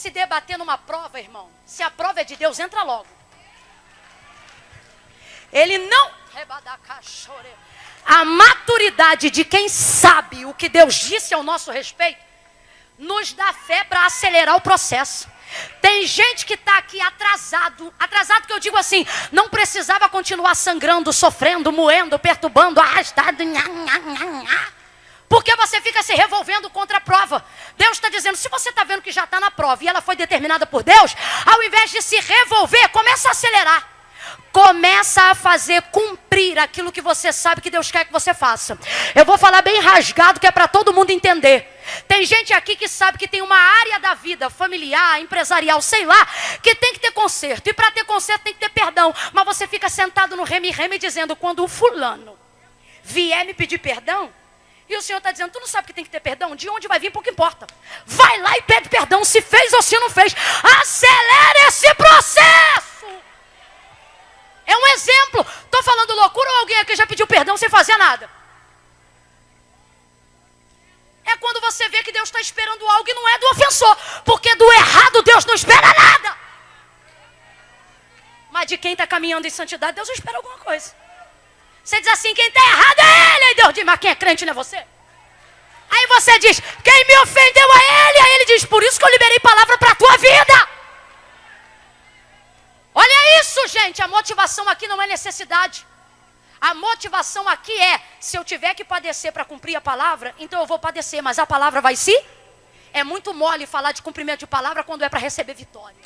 se debater numa prova, irmão. Se a prova é de Deus, entra logo. Ele não... A maturidade de quem sabe o que Deus disse ao nosso respeito nos dá fé para acelerar o processo. Tem gente que está aqui atrasado que eu digo assim, não precisava continuar sangrando, sofrendo, moendo, perturbando, arrastado, porque você fica se revolvendo contra a prova. Deus está dizendo, se você está vendo que já está na prova e ela foi determinada por Deus, ao invés de se revolver, começa a acelerar. Começa a fazer cumprir aquilo que você sabe que Deus quer que você faça. Eu vou falar bem rasgado, que é para todo mundo entender. Tem gente aqui que sabe que tem uma área da vida, familiar, empresarial, sei lá, que tem que ter conserto. E para ter conserto tem que ter perdão. Mas você fica sentado no reme-reme dizendo, quando o fulano vier me pedir perdão, e o Senhor está dizendo, tu não sabe que tem que ter perdão? De onde vai vir, pouco importa. Vai lá e pede perdão, se fez ou se não fez. Acelera esse processo. É um exemplo. Estou falando loucura ou alguém aqui já pediu perdão sem fazer nada? É quando você vê que Deus está esperando algo e não é do ofensor. Porque do errado Deus não espera nada. Mas de quem está caminhando em santidade, Deus espera alguma coisa. Você diz assim, quem está errado é ele. Aí Deus diz, mas quem é crente não é você? Aí você diz, quem me ofendeu é ele. Aí ele diz, por isso que eu liberei palavra para a tua vida. Olha isso, gente, a motivação aqui não é necessidade. A motivação aqui é, se eu tiver que padecer para cumprir a palavra, então eu vou padecer, mas a palavra vai se... É muito mole falar de cumprimento de palavra quando é para receber vitória.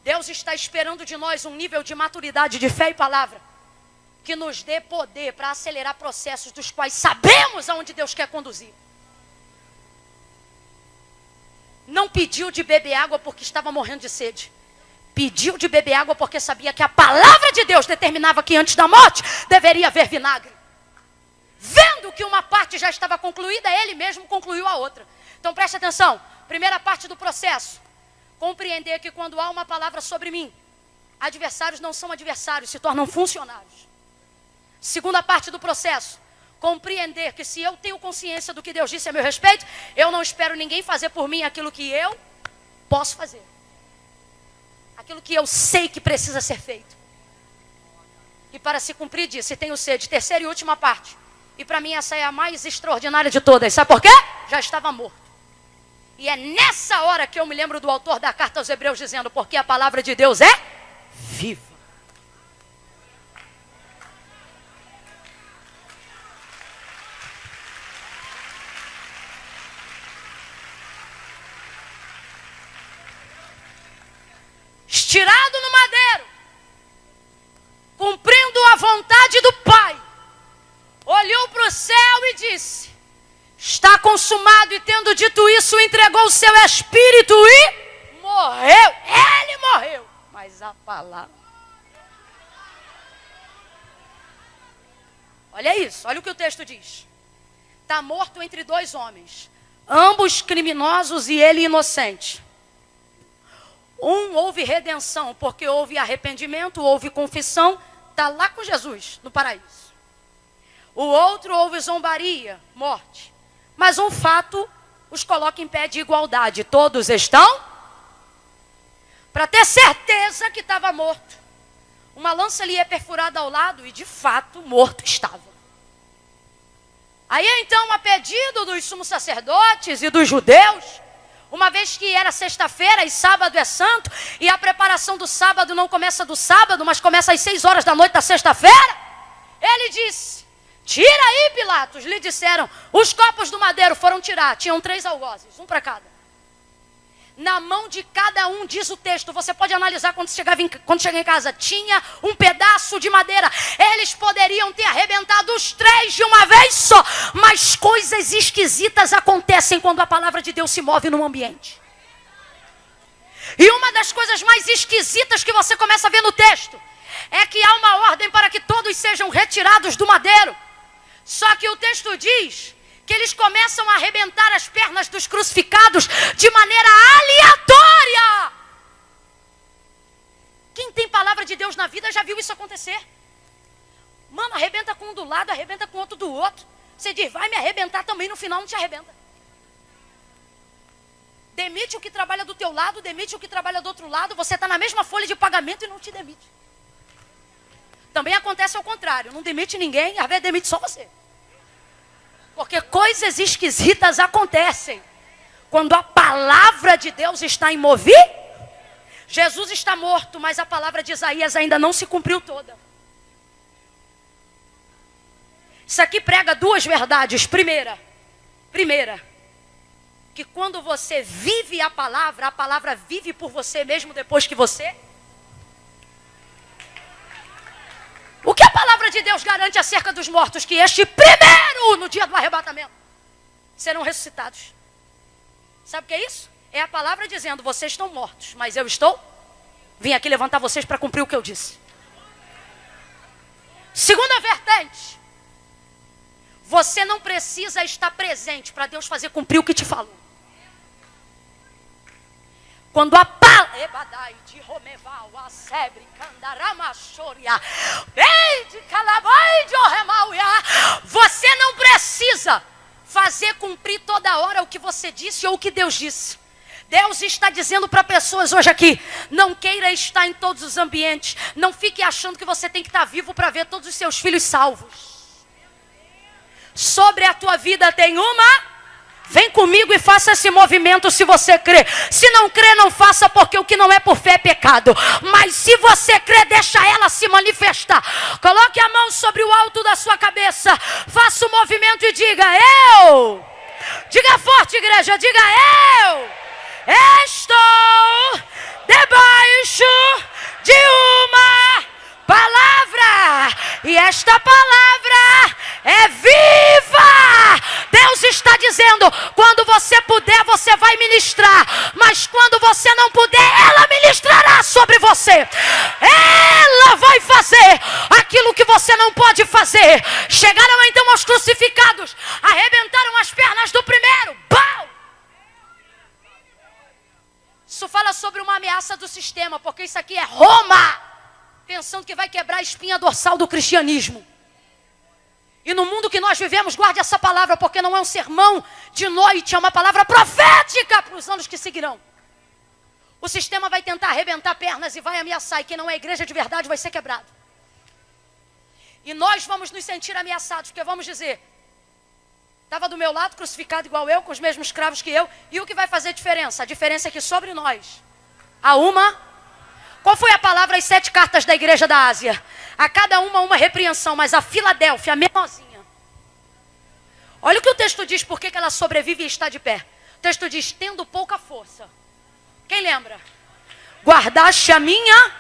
Deus está esperando de nós um nível de maturidade de fé e palavra que nos dê poder para acelerar processos dos quais sabemos aonde Deus quer conduzir. Não pediu de beber água porque estava morrendo de sede. Pediu de beber água porque sabia que a palavra de Deus determinava que antes da morte deveria haver vinagre. Vendo que uma parte já estava concluída, ele mesmo concluiu a outra. Então preste atenção. Primeira parte do processo. Compreender que quando há uma palavra sobre mim, adversários não são adversários, se tornam funcionários. Segunda parte do processo. Compreender que se eu tenho consciência do que Deus disse a meu respeito, eu não espero ninguém fazer por mim aquilo que eu posso fazer. Aquilo que eu sei que precisa ser feito. E para se cumprir disso, se tenho sede, terceira e última parte. E para mim essa é a mais extraordinária de todas. Sabe por quê? Já estava morto. E é nessa hora que eu me lembro do autor da carta aos Hebreus dizendo, porque a palavra de Deus é viva. Estirado no madeiro, cumprindo a vontade do Pai, olhou para o céu e disse, está consumado, e tendo dito isso, entregou o seu espírito e morreu. Ele morreu, mas a palavra... Olha isso, olha o que o texto diz. Está morto entre dois homens, ambos criminosos e ele inocente. Um houve redenção, porque houve arrependimento, houve confissão, está lá com Jesus, no paraíso. O outro houve zombaria, morte. Mas um fato os coloca em pé de igualdade. Todos estão? Para ter certeza que estava morto. Uma lança lhe é perfurada ao lado e de fato morto estava. Aí então, a pedido dos sumos sacerdotes e dos judeus, uma vez que era sexta-feira e sábado é santo, e a preparação do sábado não começa do sábado, mas começa às 6 horas da noite da sexta-feira, ele disse, tira aí, Pilatos. Lhe disseram, os copos do madeiro foram tirar, tinham 3 algozes, um para cada. Na mão de cada um, diz o texto, você pode analisar quando chegar em casa, tinha um pedaço de madeira. Eles poderiam ter arrebentado os 3 de uma vez só, mas coisas esquisitas acontecem quando a palavra de Deus se move num ambiente. E uma das coisas mais esquisitas que você começa a ver no texto é que há uma ordem para que todos sejam retirados do madeiro. Só que o texto diz que eles começam a arrebentar as pernas dos crucificados de maneira aleatória. Quem tem palavra de Deus na vida já viu isso acontecer. Mano, arrebenta com um do lado, arrebenta com outro do outro. Você diz, vai me arrebentar também, no final não te arrebenta. demite o que trabalha do teu lado, demite o que trabalha do outro lado, você está na mesma folha de pagamento e não te demite. Também acontece ao contrário, não demite ninguém, às vezes demite só você. Porque coisas esquisitas acontecem quando a palavra de Deus está em mover. Jesus está morto, mas a palavra de Isaías ainda não se cumpriu toda. Isso aqui prega duas verdades. Primeira, que quando você vive a palavra vive por você mesmo depois que você. O que a palavra de Deus garante acerca dos mortos? Que este primeiro, no dia do arrebatamento, serão ressuscitados. Sabe o que é isso? É a palavra dizendo, vocês estão mortos, mas eu vim aqui levantar vocês para cumprir o que eu disse. Segunda vertente, você não precisa estar presente para Deus fazer cumprir o que te falou. Quando a palavra, você não precisa fazer cumprir toda hora o que você disse ou o que Deus disse. Deus está dizendo para pessoas hoje aqui, não queira estar em todos os ambientes, não fique achando que você tem que estar vivo para ver todos os seus filhos salvos. Sobre a tua vida tem uma. Vem comigo e faça esse movimento se você crê. Se não crê, não faça, porque o que não é por fé é pecado. Mas se você crê, deixa ela se manifestar. Coloque a mão sobre o alto da sua cabeça. Faça o movimento e diga, eu. Diga forte, igreja, diga, eu estou debaixo de uma palavra. E esta palavra é viva. Deus está dizendo, quando você puder, você vai ministrar. Mas quando você não puder, ela ministrará sobre você. Ela vai fazer aquilo que você não pode fazer. Chegaram então aos crucificados, arrebentaram as pernas do primeiro. Bau! Isso fala sobre uma ameaça do sistema, porque isso aqui é Roma, pensando que vai quebrar a espinha dorsal do cristianismo. E no mundo que nós vivemos, guarde essa palavra, porque não é um sermão de noite, é uma palavra profética para os anos que seguirão. O sistema vai tentar arrebentar pernas e vai ameaçar, e quem não é igreja de verdade vai ser quebrado. E nós vamos nos sentir ameaçados, porque vamos dizer, estava do meu lado, crucificado igual eu, com os mesmos cravos que eu, e o que vai fazer diferença? A diferença é que sobre nós há uma. Qual foi a palavra, as 7 cartas da igreja da Ásia? A cada uma repreensão, mas a Filadélfia, a menorzinha. Olha o que o texto diz, por que ela sobrevive e está de pé. O texto diz, tendo pouca força. Quem lembra? Guardaste a minha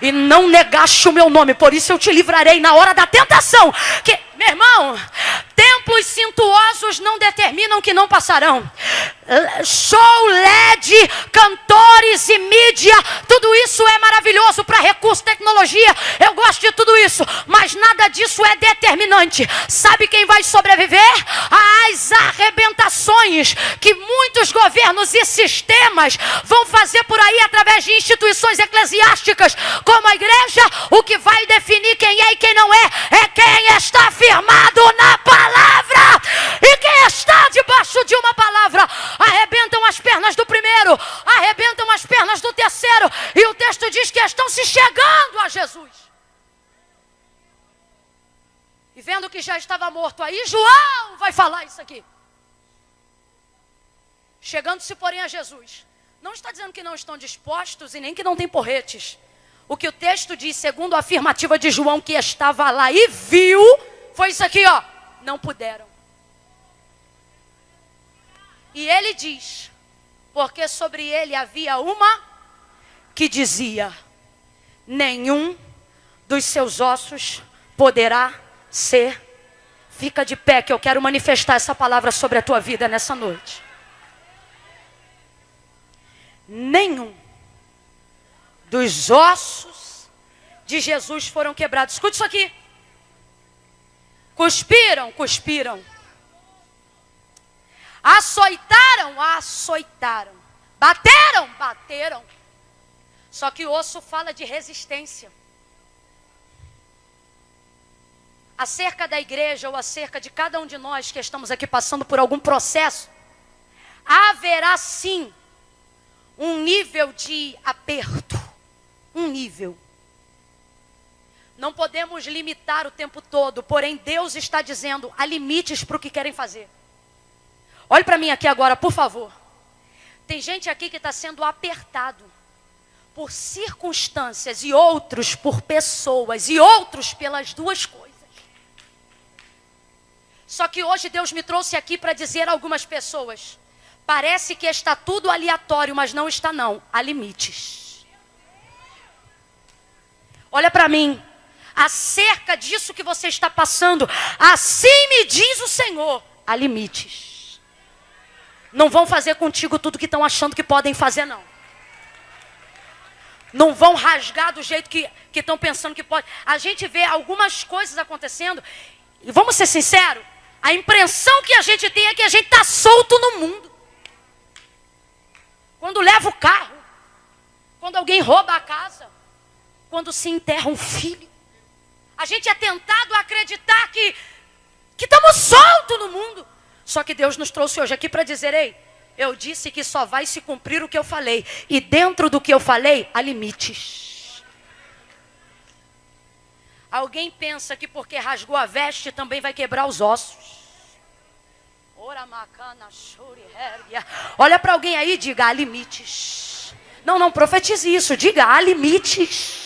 e não negaste o meu nome, por isso eu te livrarei na hora da tentação. Que, meu irmão, templos suntuosos não determinam que não passarão. Show, LED, cantores e mídia, tudo isso é maravilhoso para recurso, tecnologia, eu gosto de tudo isso, mas nada disso é determinante. Sabe quem vai sobreviver? As arrebentações que muitos governos e sistemas vão fazer por aí através de instituições eclesiásticas como a igreja. O que vai definir quem é e quem não é quem está firmado na palavra. E quem está debaixo de uma palavra, arrebentam as pernas do primeiro, arrebentam as pernas do terceiro, e o texto diz que estão se chegando a Jesus. E vendo que já estava morto, aí João vai falar isso aqui. Chegando-se, porém, a Jesus. Não está dizendo que não estão dispostos e nem que não tem porretes. O que o texto diz, segundo a afirmativa de João, que estava lá e viu, foi isso aqui, ó. Não puderam. E ele diz, porque sobre ele havia uma que dizia, nenhum dos seus ossos poderá ser. Fica de pé que eu quero manifestar essa palavra sobre a tua vida nessa noite. Nenhum dos ossos de Jesus foram quebrados. Escute isso aqui. Cuspiram. Açoitaram. Bateram. Só que o osso fala de resistência. Acerca da igreja ou acerca de cada um de nós que estamos aqui passando por algum processo, haverá sim um nível de aperto. Um nível. Não podemos limitar o tempo todo, porém Deus está dizendo, há limites para o que querem fazer. Olhe para mim aqui agora, por favor. Tem gente aqui que está sendo apertado por circunstâncias e outros por pessoas e outros pelas duas coisas. Só que hoje Deus me trouxe aqui para dizer a algumas pessoas, parece que está tudo aleatório, mas não está não, há limites. Olha para mim, acerca disso que você está passando, assim me diz o Senhor, há limites. Não vão fazer contigo tudo que estão achando que podem fazer não. Não vão rasgar do jeito que estão pensando que pode. A gente vê algumas coisas acontecendo, e vamos ser sinceros, a impressão que a gente tem é que a gente está solto no mundo. Quando leva o carro, quando alguém rouba a casa, quando se enterra um filho, a gente é tentado a acreditar que estamos soltos no mundo. Só que Deus nos trouxe hoje aqui para dizer, ei, eu disse que só vai se cumprir o que eu falei. E dentro do que eu falei, há limites. Alguém pensa que porque rasgou a veste também vai quebrar os ossos. Olha para alguém aí e diga, há limites. Não profetize isso, diga, há limites.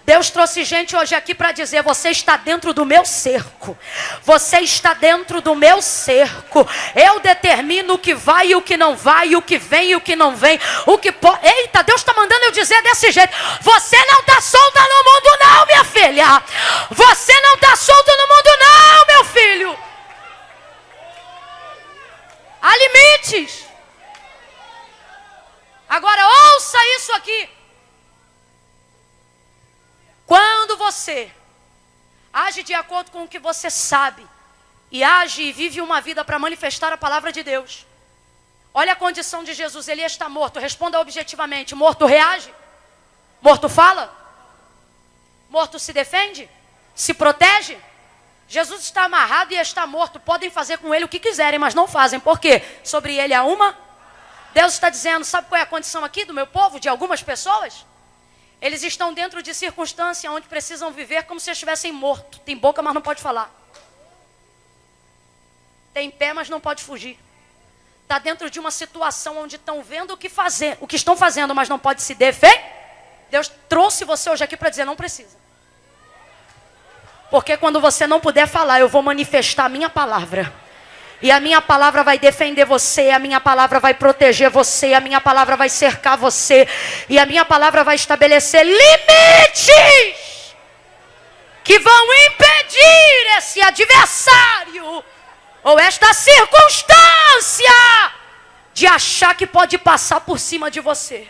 Deus trouxe gente hoje aqui para dizer, você está dentro do meu cerco. Você está dentro do meu cerco. Eu determino o que vai e o que não vai, o que vem e o que não vem. O que pode. Eita, Deus está mandando eu dizer desse jeito. Você não está solta no mundo não, minha filha. Você não está solto no mundo não, meu filho. Há limites. Agora ouça isso aqui. Quando você age de acordo com o que você sabe e age e vive uma vida para manifestar a palavra de Deus. Olha a condição de Jesus, ele está morto. Responda objetivamente, morto reage? Morto fala? Morto se defende? Se protege? Jesus está amarrado e está morto. Podem fazer com ele o que quiserem, mas não fazem. Por quê? Sobre ele há uma? Deus está dizendo, sabe qual é a condição aqui do meu povo, de algumas pessoas? Eles estão dentro de circunstância onde precisam viver como se estivessem mortos. Tem boca, mas não pode falar. Tem pé, mas não pode fugir. Está dentro de uma situação onde estão vendo o que fazer, o que estão fazendo, mas não pode se defender. Deus trouxe você hoje aqui para dizer, não precisa. Porque quando você não puder falar, eu vou manifestar a minha palavra. E a minha palavra vai defender você, a minha palavra vai proteger você, a minha palavra vai cercar você, e a minha palavra vai estabelecer limites que vão impedir esse adversário ou esta circunstância de achar que pode passar por cima de você.